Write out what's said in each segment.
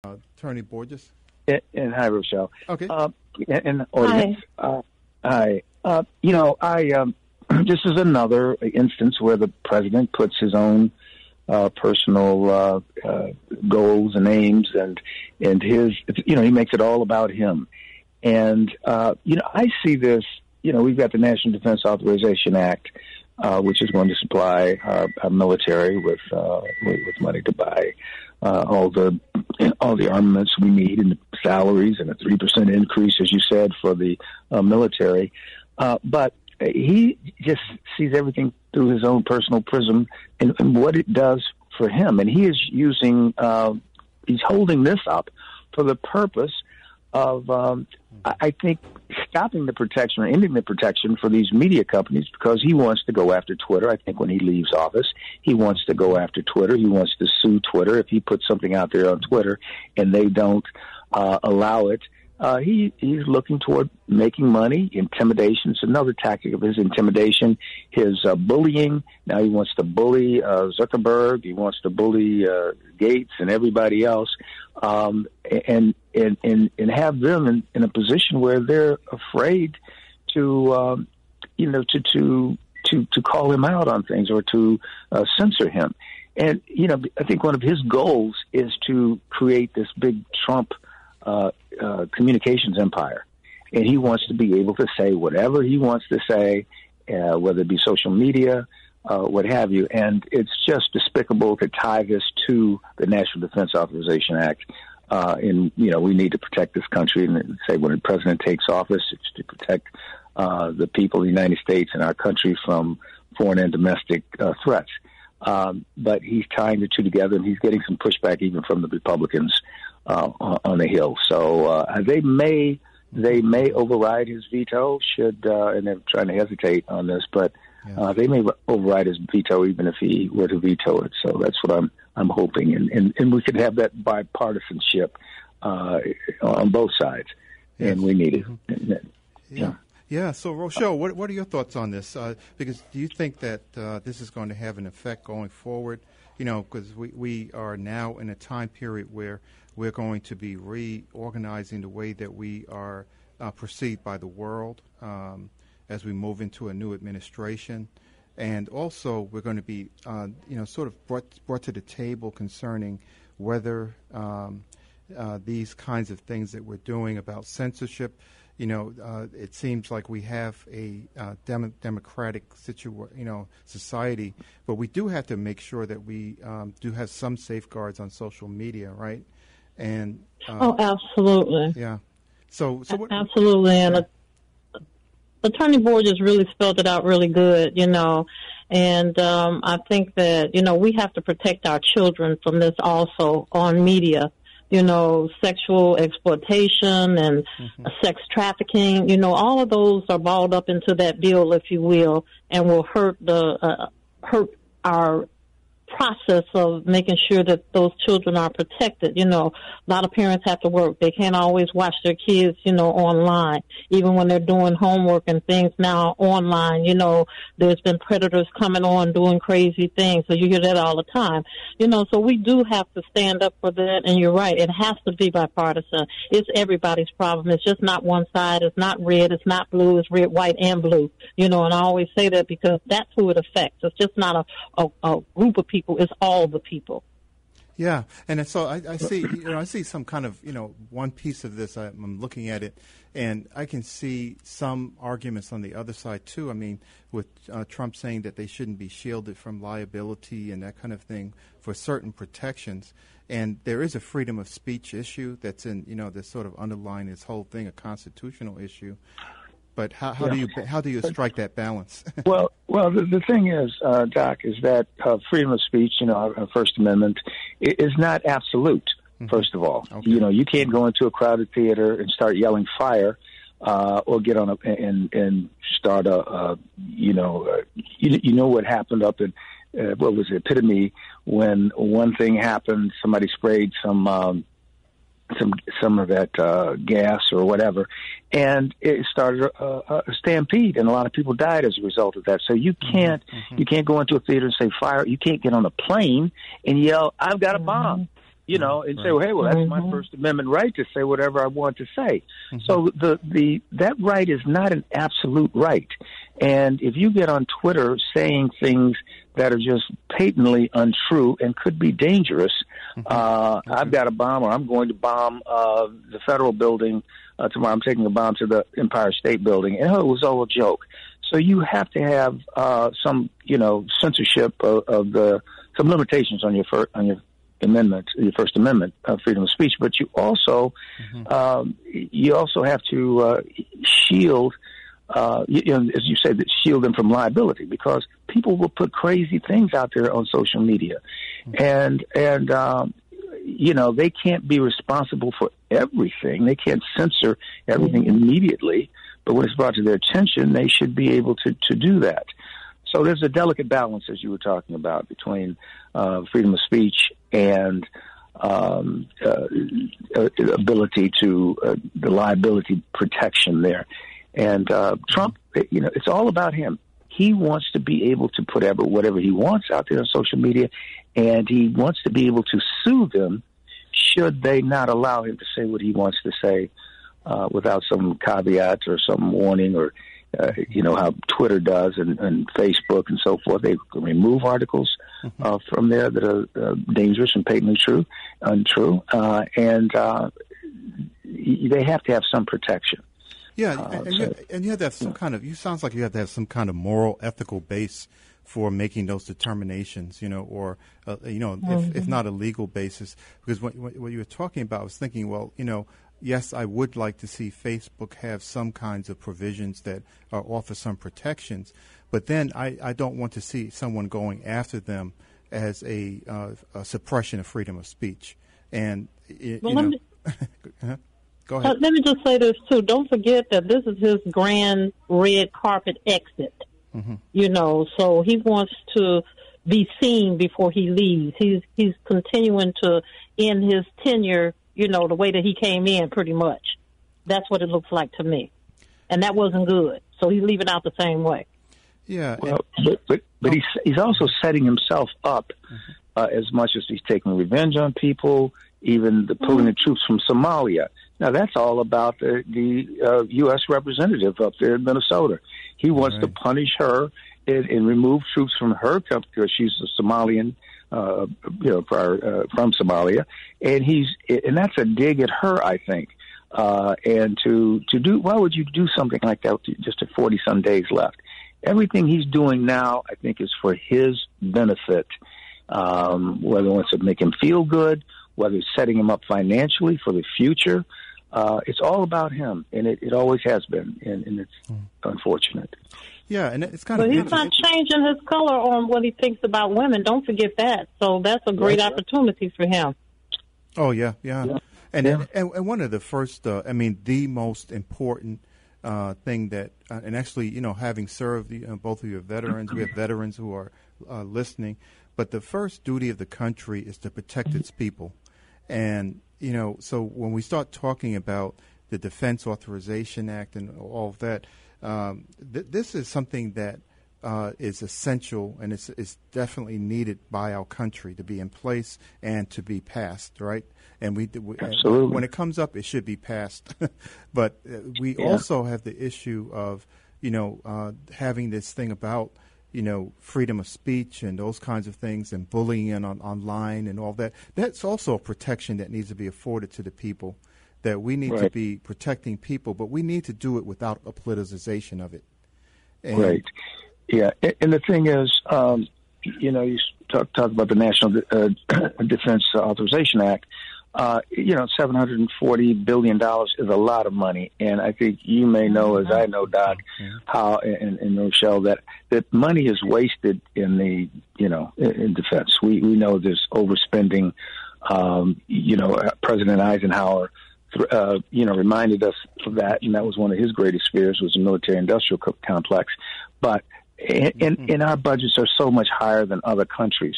Attorney Borges. And hi, Rochelle. Okay. And audience. Hi. This is another instance where the president puts his own personal goals and aims, and his, he makes it all about him. And I see this. We've got the National Defense Authorization Act, which is going to supply our military with money to buy all the armaments we need, and the salaries, and a 3% increase, as you said, for the military. But he just sees everything through his own personal prism and what it does for him. And he is he's holding this up for the purpose of, I think, stopping the protection or ending the protection for these media companies, because he wants to go after Twitter. I think when he leaves office, he wants to go after Twitter. He wants to sue Twitter if he puts something out there on Twitter and they don't allow it. He's looking toward making money. Intimidation is another tactic of his. Intimidation, his bullying. Now he wants to bully Zuckerberg. He wants to bully Gates and everybody else, and have them in a position where they're afraid to call him out on things or to censor him. And I think one of his goals is to create this big Trump communications empire, and he wants to be able to say whatever he wants to say, whether it be social media, what have you. And it's just despicable to tie this to the National Defense Authorization Act. And we need to protect this country, and say when the president takes office, it's to protect the people of the United States and our country from foreign and domestic threats. But he's tying the two together, and he's getting some pushback even from the Republicans on the Hill. So they may override his veto, and they're trying to hesitate on this, but they may override his veto even if he were to veto it. So that's what I'm hoping, and we could have that bipartisanship on both sides, and we need it. Yeah. So, Rochelle, what are your thoughts on this? Because do you think that this is going to have an effect going forward? Because we are now in a time period where we're going to be reorganizing the way that we are perceived by the world as we move into a new administration. And also we're going to be, sort of brought to the table concerning whether these kinds of things that we're doing about censorship, it seems like we have a democratic society, but we do have to make sure that we do have some safeguards on social media, right? And absolutely. Yeah. So what, absolutely. And Attorney Borges really spelled it out really good, and I think that we have to protect our children from this also on media. Sexual exploitation and sex trafficking, all of those are balled up into that bill, if you will, and will hurt our process of making sure that those children are protected. A lot of parents have to work. They can't always watch their kids, online, even when they're doing homework and things now online. There's been predators coming on doing crazy things. So you hear that all the time, so we do have to stand up for that. And you're right. It has to be bipartisan. It's everybody's problem. It's just not one side. It's not red. It's not blue. It's red, white, and blue, and I always say that because that's who it affects. It's just not a group of people. It's all the people. Yeah, and so I see, I see some kind of, one piece of this. I'm looking at it, and I can see some arguments on the other side too. I mean, with Trump saying that they shouldn't be shielded from liability and that kind of thing for certain protections, and there is a freedom of speech issue that's in, that's sort of underlying this whole thing, a constitutional issue. But how do you strike that balance? Well, the thing is, Doc, is that freedom of speech, our First Amendment, is not absolute. First of all, okay. You can't go into a crowded theater and start yelling fire, or get on and start what happened up in what was it, Epitome, when one thing happened, somebody sprayed some of that gas or whatever, and it started a stampede, and a lot of people died as a result of that. So you can't go into a theater and say fire. You can't get on a plane and yell, "I've got a bomb." you know, and say, well, hey, well, that's my First Amendment right to say whatever I want to say. So that right is not an absolute right. And if you get on Twitter saying things that are just patently untrue and could be dangerous, I've got a bomb, or I'm going to bomb the federal building tomorrow. I'm taking a bomb to the Empire State Building, and it was all a joke. So you have to have some, you know, censorship of some limitations on your First Amendment, freedom of speech. But you also have to shield, you know, as you said, shield them from liability, because people will put crazy things out there on social media, and you know, they can't be responsible for everything. They can't censor everything immediately. But when it's brought to their attention, they should be able to do that. So there's a delicate balance, as you were talking about, between freedom of speech and ability to the liability protection there. And Trump, you know, it's all about him. He wants to be able to put whatever he wants out there on social media, and he wants to be able to sue them should they not allow him to say what he wants to say without some caveats or some warning, or you know how Twitter does and Facebook and so forth. They can remove articles from there that are dangerous and patently untrue, and they have to have some protection. Yeah, and you have to have some kind of. You sounds like you have to have some kind of moral, ethical base for making those determinations, you know, or you know, if not a legal basis. Because what you were talking about, I was thinking, well, you know, yes, I would like to see Facebook have some kinds of provisions that offer some protections, but then I don't want to see someone going after them as a suppression of freedom of speech. And Go ahead. Let me just say this, too. Don't forget that this is his grand red carpet exit, you know, so he wants to be seen before he leaves. He's continuing to end his tenure, you know, the way that he came in, pretty much. That's what it looks like to me. And that wasn't good. So he's leaving out the same way. Yeah. Well, but he's also setting himself up as much as he's taking revenge on people, even pulling the troops from Somalia. Now, that's all about the U.S. representative up there in Minnesota. He wants to punish her and remove troops from her country because she's a Somalian, you know, from Somalia, and that's a dig at her, I think. And to do, why would you do something like that with just 40-some days left? Everything he's doing now, I think, is for his benefit. Whether it wants to make him feel good, whether it's setting him up financially for the future. It's all about him, and it always has been, and it's unfortunate. Yeah, and it's kind of. But he's not changing his color on what he thinks about women. Don't forget that. So that's a great opportunity for him. Oh yeah. And one of the first, the most important thing that, and actually, you know, having served, both of you are veterans. We have veterans who are listening, but the first duty of the country is to protect its people. And, you know, so when we start talking about the Defense Authorization Act and all of that, this is something that is essential, and it's definitely needed by our country to be in place and to be passed, right? And Absolutely. When it comes up, it should be passed. But we also have the issue of, you know, having this thing about, you know, freedom of speech and those kinds of things, and bullying online and all that. That's also a protection that needs to be afforded to the people, that we need to be protecting people, but we need to do it without a politicization of it. Right. Yeah. And the thing is, you know, you talk about the National Defense Authorization Act. You know, $740 billion is a lot of money. And I think you may know, as I know, Doc, how, and Rochelle, that money is wasted in in defense. We know there's overspending. You know, President Eisenhower, reminded us of that. And that was one of his greatest fears, was the military-industrial complex. But, and our budgets are so much higher than other countries.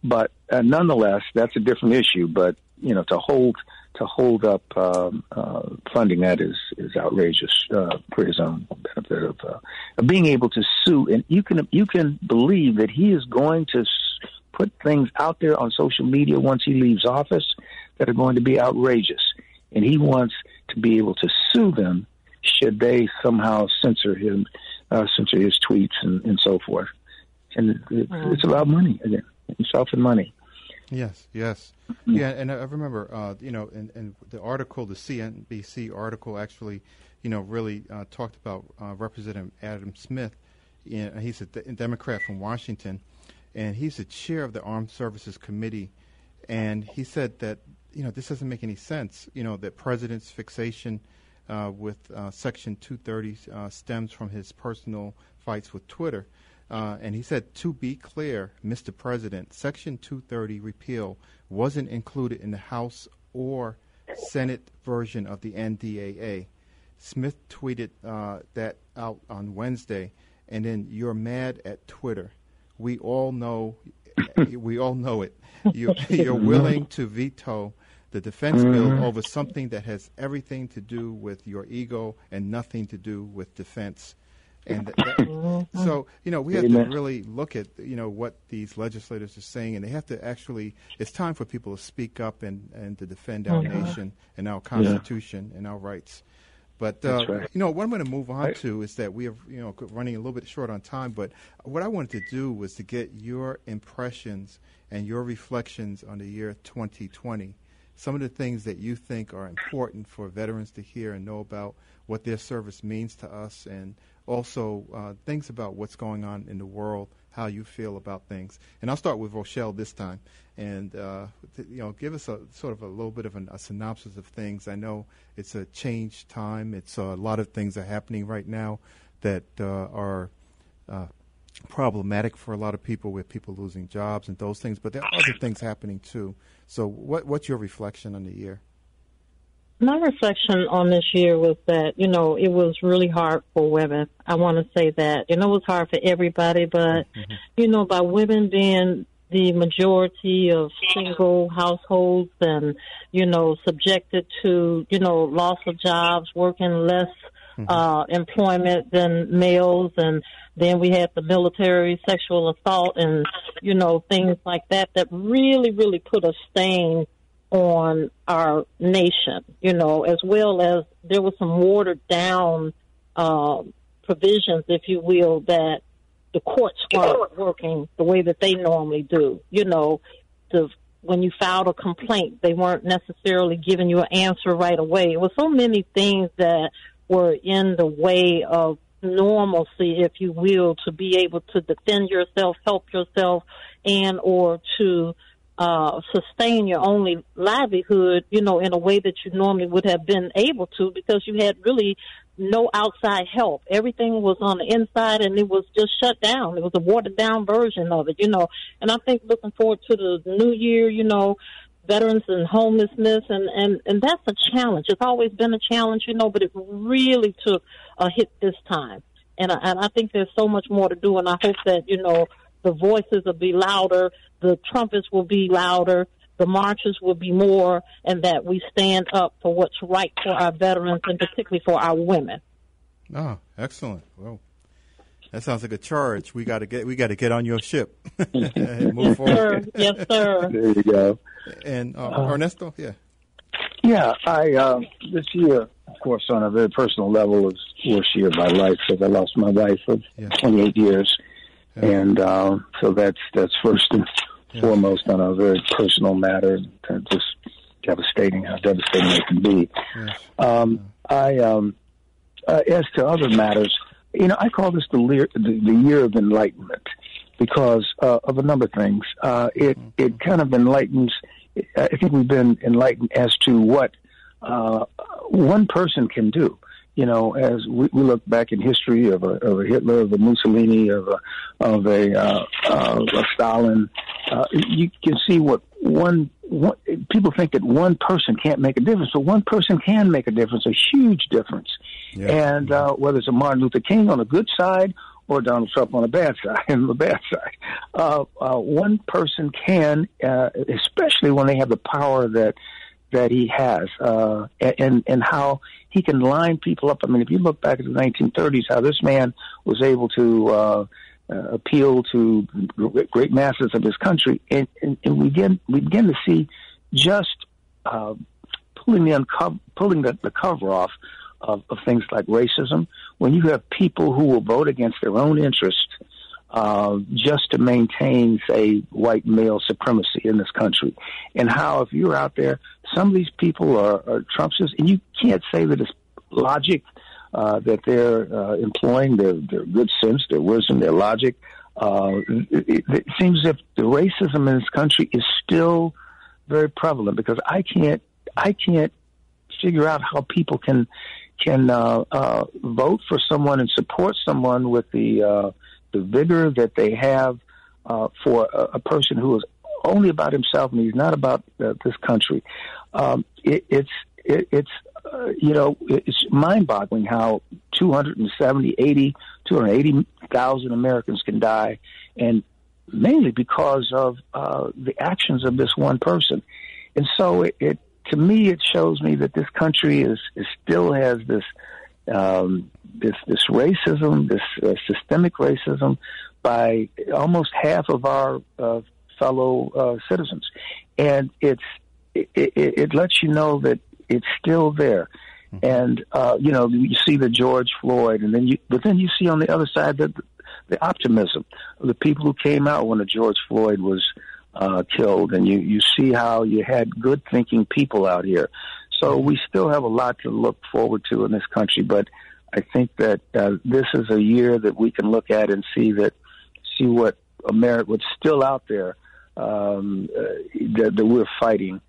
But nonetheless, that's a different issue. But, you know, to hold up funding that is outrageous for his own benefit of being able to sue. And you can believe that he is going to put things out there on social media once he leaves office that are going to be outrageous. And he wants to be able to sue them should they somehow censor him, censor his tweets and so forth. And it's about money again, himself and money. Yes. Yeah, and I remember, in the article, the CNBC article actually, really talked about Representative Adam Smith. He's a Democrat from Washington, and he's the chair of the Armed Services Committee. And he said that, this doesn't make any sense, that President's fixation with Section 230 stems from his personal fights with Twitter. And he said, to be clear, Mr. President, Section 230 repeal wasn't included in the House or Senate version of the NDAA. Smith tweeted that out on Wednesday, and then you're mad at Twitter. We all know it. You're willing to veto the defense bill over something that has everything to do with your ego and nothing to do with defense. And so, we have to really look at, what these legislators are saying, and they have to actually, it's time for people to speak up and to defend our nation and our Constitution and our rights. But, right. What I'm going to move on to is that we are, running a little bit short on time, but what I wanted to do was to get your impressions and your reflections on the year 2020, some of the things that you think are important for veterans to hear and know about, what their service means to us, and also things about what's going on in the world, how you feel about things. And I'll start with Rochelle this time, and give us a sort of a little bit of a synopsis of things. I know it's a changed time. It's a lot of things are happening right now that are problematic for a lot of people, with people losing jobs and those things. But there are other things happening too. So what's your reflection on the year? My reflection on this year was that, it was really hard for women. I want to say that. It was hard for everybody, but, by women being the majority of single households and, subjected to, loss of jobs, working less employment than males, and then we had the military sexual assault and, things like that really, really put a stain on our nation, as well as there was some watered down provisions, if you will, that the courts weren't working the way that they normally do. When you filed a complaint, they weren't necessarily giving you an answer right away. It was so many things that were in the way of normalcy, if you will, to be able to defend yourself, help yourself, and or to sustain your only livelihood, in a way that you normally would have been able to, because you had really no outside help. Everything was on the inside, and it was just shut down. It was a watered down version of it, And I think looking forward to the new year, veterans and homelessness, and that's a challenge. It's always been a challenge, but it really took a hit this time. And I think there's so much more to do, and I hope that, the voices will be louder, the trumpets will be louder, the marches will be more, and that we stand up for what's right for our veterans and particularly for our women. Oh, excellent. Well, that sounds like a charge. We got to get on your ship and move forward. Yes, sir. There you go. And Ernesto, Yeah, I this year, of course, on a very personal level, was the worst year of my life because I lost my wife of 28 years. Yeah. And so that's first and foremost on a very personal matter, just devastating, how devastating it can be. Yes. As to other matters, I call this the year of enlightenment because of a number of things. It kind of enlightens. I think we've been enlightened as to what one person can do. As we look back in history of a Hitler, of a Mussolini, of a Stalin, you can see what people think that one person can't make a difference, but one person can make a difference, a huge difference. Yeah. And whether it's a Martin Luther King on the good side or Donald Trump on the bad side, one person can, especially when they have the power that he has, and how he can line people up. I mean, if you look back at the 1930s, how this man was able to appeal to great masses of this country, and we begin to see just pulling the cover off of things like racism. When you have people who will vote against their own interests just to maintain, say, white male supremacy in this country, and how if you're out there, some of these people are Trumpsters, and you can't say that it's logic that they're employing their good sense, their wisdom, their logic. It seems as if the racism in this country is still very prevalent, because I can't figure out how people can vote for someone and support someone with the vigor that they have for a person who is only about himself and he's not about this country. It's mind-boggling how 280,000 Americans can die, and mainly because of the actions of this one person. And so to me, it shows me that this country still has this racism, this systemic racism by almost half of our fellow citizens, and it lets you know that it's still there. And you see the George Floyd, and then you see on the other side the optimism of the people who came out when the George Floyd was killed, and you see how you had good thinking people out here. So we still have a lot to look forward to in this country, but I think that this is a year that we can look at and see what America, what's still out there, that we're fighting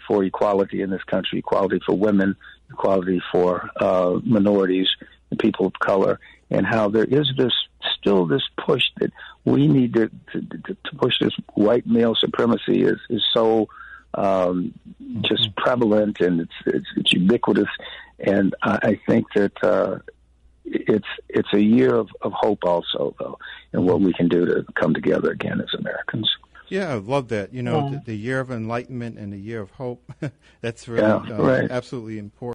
for equality in this country, equality for women, equality for minorities and people of color, and how there is still this push that we need to push this white male supremacy is so just prevalent, and it's ubiquitous. And I think that it's a year of hope also, though, and what we can do to come together again as Americans. Yeah, I love that. The year of enlightenment and the year of hope. That's really absolutely important.